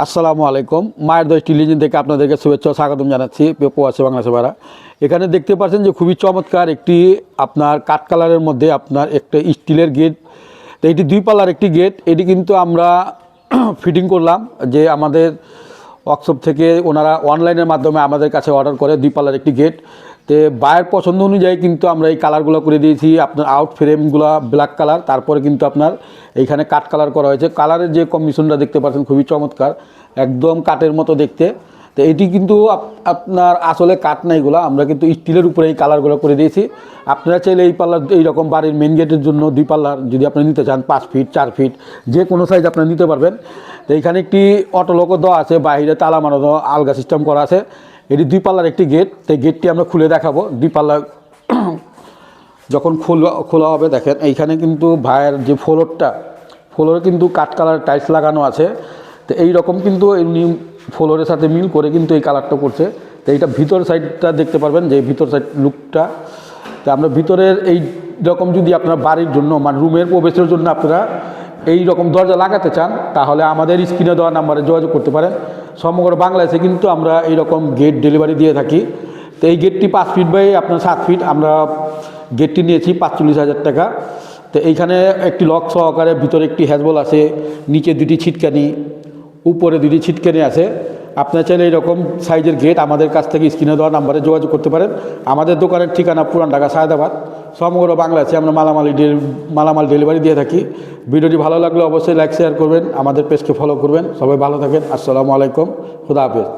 আসসালামু আলাইকুম। মায়ের দই স্টিল ইঞ্জিন থেকে আপনাদেরকে শুভেচ্ছা ও স্বাগতম জানাচ্ছি প্রবাসী বাংলাদেশি ভাইরা। এখানে দেখতে পাচ্ছেন যে খুবই চমৎকার একটি আপনার কাঠ কালারের মধ্যে আপনার একটা স্টিলের গেট। তো এটি 2 পাল্লার একটি গেট। এটি কিন্তু আমরা ফিটিং করলাম যে আমাদের ওয়ার্কশপ থেকে ওনারা অনলাইনের মাধ্যমে আমাদের কাছে অর্ডার করে 2 পাল্লার একটি গেট। তো বায়ের পছন্দ অনুযায়ী কিন্তু আমরা এই কালারগুলো করে দিয়েছি। আপনার আউট ফ্রেমগুলো ব্ল্যাক কালার, তারপরে কিন্তু আপনার এইখানে কাঠ কালার করা হয়েছে। কালারের যে কম্বিনেশনটা দেখতে পাচ্ছেন খুবই চমৎকার, একদম কাঠের মতো দেখতে। তো এটি কিন্তু আপনার আসলে কাঠ না, এগুলো আমরা কিন্তু স্টিলের উপরে এই কালারগুলো করে দিয়েছি। আপনারা চাইলে এই পাল্লার এইরকম বাড়ির মেন গেটের জন্য 2 পাল্লার যদি আপনি নিতে চান 5 ফিট 4 ফিট যে কোনো সাইজ আপনারা নিতে পারবেন। তো এইখানে একটি অটোলকও দেওয়া আছে, বাইরে তালা মারানো আলগা সিস্টেম করা আছে। এটি 2 পাল্লার একটি গেট। তো গেটটি আমরা খুলে দেখাবো 2 পাল্লা যখন খোলা হবে। দেখেন এইখানে কিন্তু ভাইয়ের যে ফ্লোরে কিন্তু কাঠ কালার টাইলস লাগানো আছে। তো এই রকম কিন্তু এমনি ফ্লোরের সাথে মিল করে কিন্তু এই কালারটা করছে। তো এইটা ভিতর সাইডটা দেখতে পারবেন যে ভিতর সাইড লুকটা। তো আমরা ভিতরের এই রকম যদি আপনার বাড়ির জন্য মানে রুমের প্রবেশের জন্য আপনারা এই রকম দরজা লাগাতে চান তাহলে আমাদের স্ক্রিনে দেওয়া নাম্বারে যোগাযোগ করতে পারেন। সমগ্র বাংলাদেশে কিন্তু আমরা এই রকম গেট ডেলিভারি দিয়ে থাকি। তো এই গেটটি 5 ফিট বাই আপনার 7 ফিট, আমরা গেটটি নিয়েছি 45,000 টাকা। তো এইখানে একটি লক সহকারে, ভিতরে একটি হ্যাজবল আছে, নিচে 2টি ছিটকানি, উপরে 2টি ছিটকানি আছে। আপনার চাইলে এইরকম সাইজের গেট আমাদের কাছ থেকে স্ক্রিনে দেওয়া নাম্বারে যোগাযোগ করতে পারেন। আমাদের দোকানের ঠিকানা পুরান ঢাকা সায়দাবাদ। সমগ্র বাংলাদেশে আমরা মালামাল ডেলিভারি দিয়ে থাকি। ভিডিওটি ভালো লাগলে অবশ্যই লাইক শেয়ার করবেন, আমাদের পেজকে ফলো করবেন। সবাই ভালো থাকেন। আসসালামু আলাইকুম, খুদা হাফেজ।